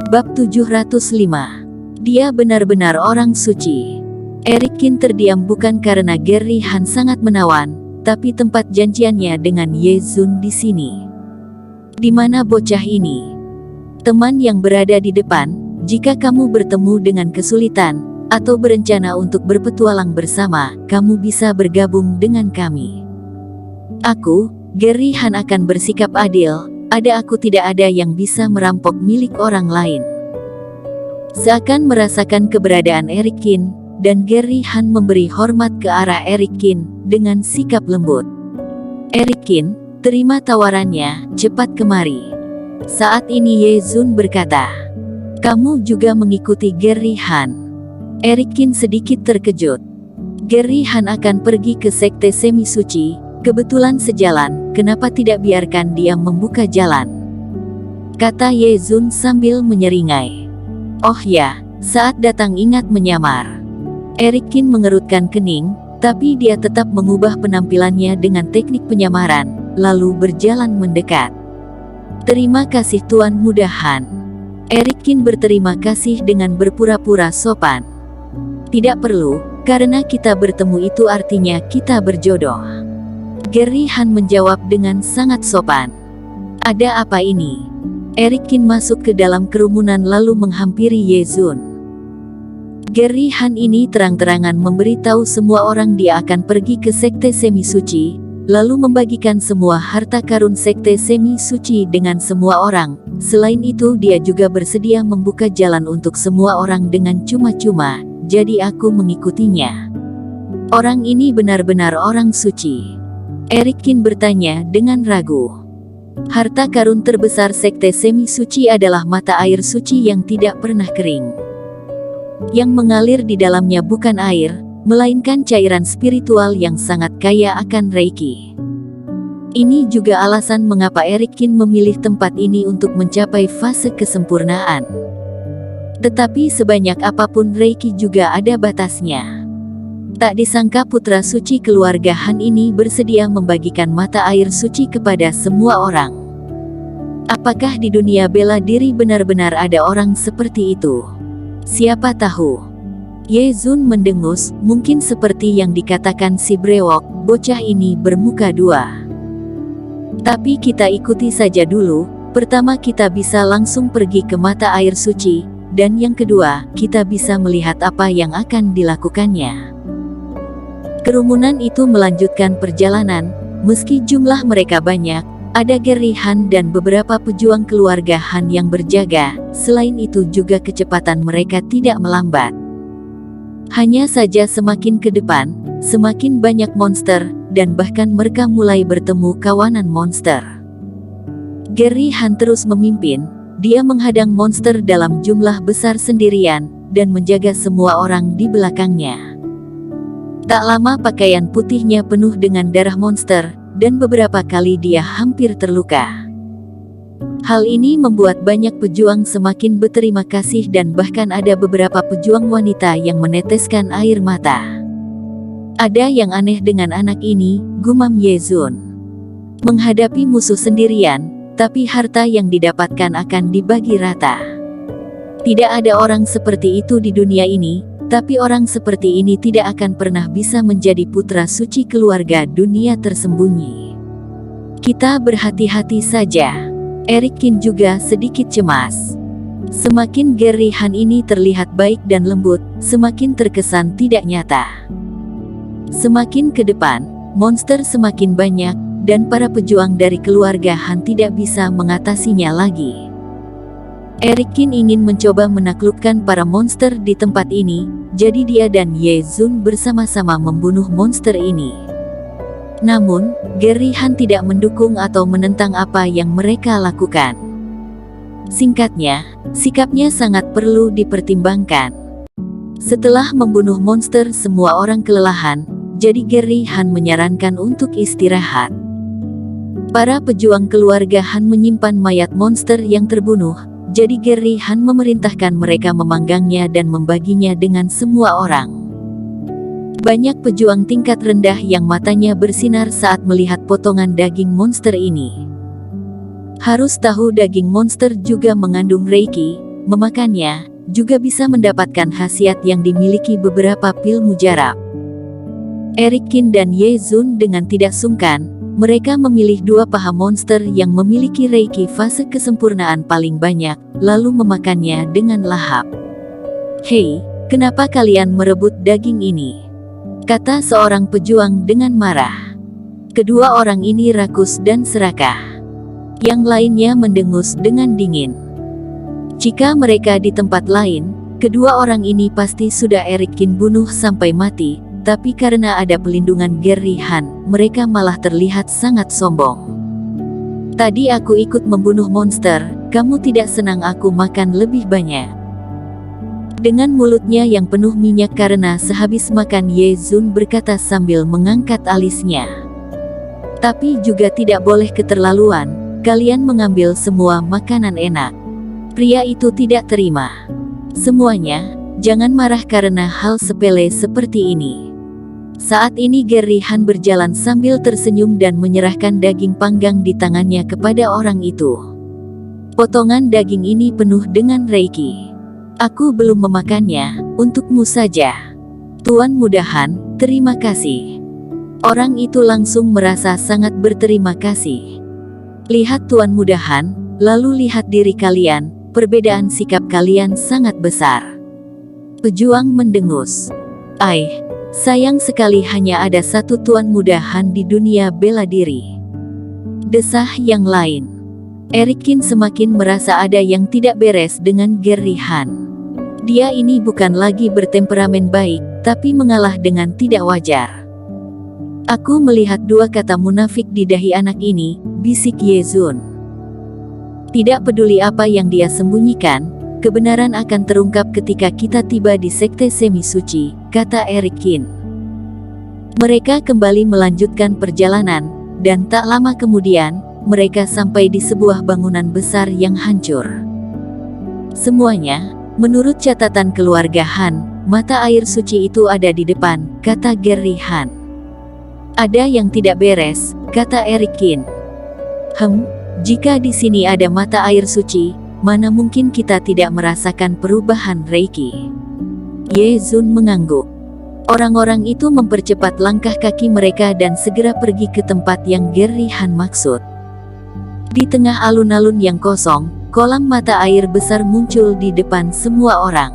Bab 705. Dia benar-benar orang suci. Eric Kin terdiam bukan karena Gary Han sangat menawan, tapi tempat janjiannya dengan Ye Zun di sini. Di mana bocah ini? Teman yang berada di depan, jika kamu bertemu dengan kesulitan, atau berencana untuk berpetualang bersama, kamu bisa bergabung dengan kami. Aku, Gary Han akan bersikap adil, aku tidak ada yang bisa merampok milik orang lain. Seakan merasakan keberadaan Eric Kin, dan Gary Han memberi hormat ke arah Eric Kin, dengan sikap lembut. Eric Kin, terima tawarannya, cepat kemari. Saat ini Ye Zun berkata, kamu juga mengikuti Gary Han. Eric Kin sedikit terkejut. Gary Han akan pergi ke sekte semi suci, kebetulan sejalan, kenapa tidak biarkan dia membuka jalan? Kata Ye Zun sambil menyeringai. Oh ya, saat datang ingat menyamar. Eric Kin mengerutkan kening, tapi dia tetap mengubah penampilannya dengan teknik penyamaran, lalu berjalan mendekat. Terima kasih Tuan Muda Han. Eric Kin berterima kasih dengan berpura-pura sopan. Tidak perlu, karena kita bertemu itu artinya kita berjodoh. Gary Han menjawab dengan sangat sopan. Ada apa ini? Eric Kin masuk ke dalam kerumunan lalu menghampiri Ye Zun. Gary Han ini terang-terangan memberitahu semua orang dia akan pergi ke sekte semi suci, lalu membagikan semua harta karun sekte semi suci dengan semua orang. Selain itu dia juga bersedia membuka jalan untuk semua orang dengan cuma-cuma, jadi aku mengikutinya. Orang ini benar-benar orang suci. Eric Kin bertanya dengan ragu. Harta karun terbesar sekte semi suci adalah mata air suci yang tidak pernah kering. Yang mengalir di dalamnya bukan air, melainkan cairan spiritual yang sangat kaya akan Reiki. Ini juga alasan mengapa Eric Kin memilih tempat ini untuk mencapai fase kesempurnaan. Tetapi sebanyak apapun Reiki juga ada batasnya. Tak disangka putra suci keluarga Han ini bersedia membagikan mata air suci kepada semua orang. Apakah di dunia bela diri benar-benar ada orang seperti itu? Siapa tahu. Ye Zun mendengus, mungkin seperti yang dikatakan si brewok, bocah ini bermuka dua. Tapi kita ikuti saja dulu, pertama kita bisa langsung pergi ke mata air suci, dan yang kedua, kita bisa melihat apa yang akan dilakukannya. Kerumunan itu melanjutkan perjalanan, meski jumlah mereka banyak, ada Gary Han dan beberapa pejuang keluarga Han yang berjaga, selain itu juga kecepatan mereka tidak melambat. Hanya saja semakin ke depan, semakin banyak monster, dan bahkan mereka mulai bertemu kawanan monster. Gary Han terus memimpin, dia menghadang monster dalam jumlah besar sendirian, dan menjaga semua orang di belakangnya. Tak lama pakaian putihnya penuh dengan darah monster, dan beberapa kali dia hampir terluka. Hal ini membuat banyak pejuang semakin berterima kasih dan bahkan ada beberapa pejuang wanita yang meneteskan air mata. Ada yang aneh dengan anak ini, gumam Ye Zun. Menghadapi musuh sendirian, tapi harta yang didapatkan akan dibagi rata. Tidak ada orang seperti itu di dunia ini, tapi orang seperti ini tidak akan pernah bisa menjadi putra suci keluarga dunia tersembunyi. Kita berhati-hati saja. Eric Kin juga sedikit cemas. Semakin Gary Han ini terlihat baik dan lembut, semakin terkesan tidak nyata. Semakin ke depan, monster semakin banyak, dan para pejuang dari keluarga Han tidak bisa mengatasinya lagi. Eric Kin ingin mencoba menaklukkan para monster di tempat ini, jadi dia dan Ye Zun bersama-sama membunuh monster ini. Namun, Gary Han tidak mendukung atau menentang apa yang mereka lakukan. Singkatnya, sikapnya sangat perlu dipertimbangkan. Setelah membunuh monster semua orang kelelahan, jadi Gary Han menyarankan untuk istirahat. Para pejuang keluarga Han menyimpan mayat monster yang terbunuh, jadi Gary Han memerintahkan mereka memanggangnya dan membaginya dengan semua orang. Banyak pejuang tingkat rendah yang matanya bersinar saat melihat potongan daging monster ini. Harus tahu daging monster juga mengandung Reiki, memakannya, juga bisa mendapatkan khasiat yang dimiliki beberapa pil mujarab. Eric Qin dan Ye Zun dengan tidak sungkan, mereka memilih dua paha monster yang memiliki Reiki fase kesempurnaan paling banyak, lalu memakannya dengan lahap. "Hei, kenapa kalian merebut daging ini?" kata seorang pejuang dengan marah. Kedua orang ini rakus dan serakah. Yang lainnya mendengus dengan dingin. Jika mereka di tempat lain, kedua orang ini pasti sudah Eric Qin bunuh sampai mati, tapi karena ada pelindungan Gerry Han, mereka malah terlihat sangat sombong. "Tadi aku ikut membunuh monster, kamu tidak senang aku makan lebih banyak?" Dengan mulutnya yang penuh minyak karena sehabis makan, Ye Zun berkata sambil mengangkat alisnya. "Tapi juga tidak boleh keterlaluan, kalian mengambil semua makanan enak." Pria itu tidak terima. "Semuanya, jangan marah karena hal sepele seperti ini." Saat ini Gerry Han berjalan sambil tersenyum dan menyerahkan daging panggang di tangannya kepada orang itu. "Potongan daging ini penuh dengan Reiki. Aku belum memakannya, untukmu saja." "Tuan Muda Han, terima kasih." Orang itu langsung merasa sangat berterima kasih. "Lihat Tuan Muda Han, lalu lihat diri kalian, perbedaan sikap kalian sangat besar." Pejuang mendengus. Sayang sekali hanya ada satu Tuan Muda Han di dunia bela diri," desah yang lain. Eric Qin semakin merasa ada yang tidak beres dengan Gerry Han. Dia ini bukan lagi bertemperamen baik, tapi mengalah dengan tidak wajar. "Aku melihat dua kata munafik di dahi anak ini," bisik Ye Zun. "Tidak peduli apa yang dia sembunyikan, kebenaran akan terungkap ketika kita tiba di sekte semi suci," kata Eric Qin. Mereka kembali melanjutkan perjalanan, dan tak lama kemudian, mereka sampai di sebuah bangunan besar yang hancur. "Semuanya, menurut catatan keluarga Han, mata air suci itu ada di depan," kata Gerry Han. "Ada yang tidak beres," kata Eric Qin. Jika di sini ada mata air suci, mana mungkin kita tidak merasakan perubahan Reiki?" Ye Zun mengangguk. Orang-orang itu mempercepat langkah kaki mereka dan segera pergi ke tempat yang Gerry Han maksud. Di tengah alun-alun yang kosong, kolam mata air besar muncul di depan semua orang.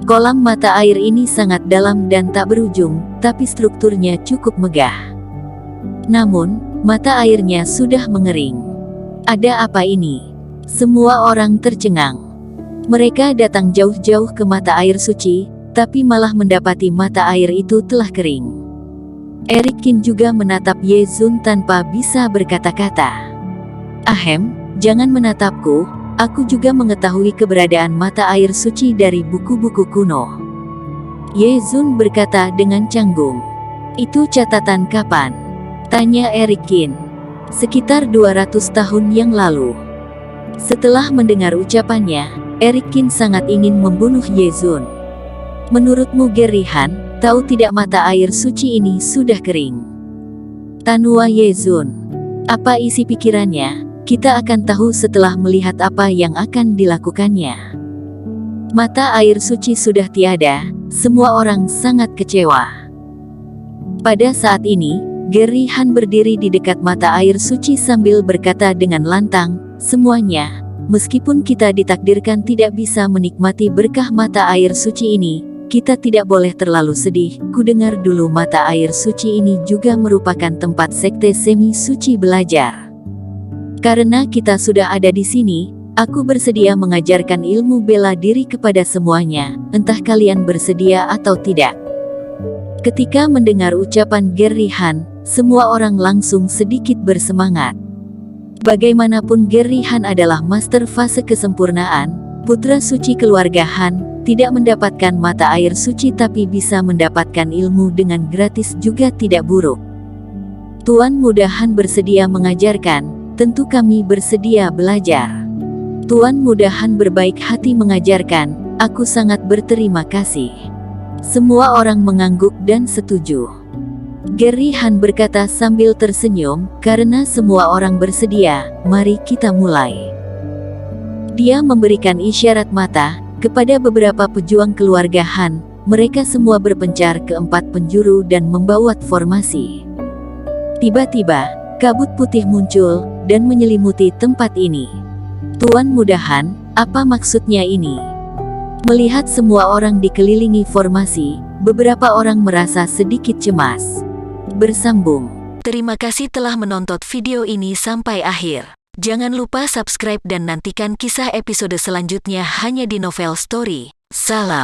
Kolam mata air ini sangat dalam dan tak berujung, tapi strukturnya cukup megah. Namun, mata airnya sudah mengering. "Ada apa ini?" Semua orang tercengang. Mereka datang jauh-jauh ke mata air suci, tapi malah mendapati mata air itu telah kering. Eric Qin juga menatap Ye Zun tanpa bisa berkata-kata. Jangan menatapku, aku juga mengetahui keberadaan mata air suci dari buku-buku kuno." Ye Zun berkata dengan canggung. "Itu catatan kapan?" tanya Eric Qin. "Sekitar 200 tahun yang lalu." Setelah mendengar ucapannya, Eric Qin sangat ingin membunuh Ye Zun. "Menurutmu Gerry Han, tahu tidak mata air suci ini sudah kering?" tanua Ye Zun. "Apa isi pikirannya? Kita akan tahu setelah melihat apa yang akan dilakukannya." Mata air suci sudah tiada, semua orang sangat kecewa. Pada saat ini, Gerry Han berdiri di dekat mata air suci sambil berkata dengan lantang, "Semuanya, meskipun kita ditakdirkan tidak bisa menikmati berkah mata air suci ini, kita tidak boleh terlalu sedih. Kudengar dulu mata air suci ini juga merupakan tempat sekte semi suci belajar. Karena kita sudah ada di sini, aku bersedia mengajarkan ilmu bela diri kepada semuanya, entah kalian bersedia atau tidak." Ketika mendengar ucapan Gerry Han, semua orang langsung sedikit bersemangat. Bagaimanapun Gerry Han adalah master fase kesempurnaan, putra suci keluarga Han, tidak mendapatkan mata air suci tapi bisa mendapatkan ilmu dengan gratis juga tidak buruk. "Tuan Muda Han bersedia mengajarkan, tentu kami bersedia belajar." Tuan Muda Han berbaik hati mengajarkan, "Aku sangat berterima kasih." Semua orang mengangguk dan setuju. Gerry Han berkata sambil tersenyum, "Karena semua orang bersedia, mari kita mulai." Dia memberikan isyarat mata kepada beberapa pejuang keluarga Han. Mereka semua berpencar ke 4 penjuru dan membuat formasi. Tiba-tiba, kabut putih muncul dan menyelimuti tempat ini. Tuan Muda Han, apa maksudnya ini? Melihat semua orang dikelilingi formasi, beberapa orang merasa sedikit cemas. Bersambung. Terima kasih telah menonton video ini sampai akhir. Jangan lupa subscribe dan nantikan kisah episode selanjutnya hanya di Novel Story. Salam.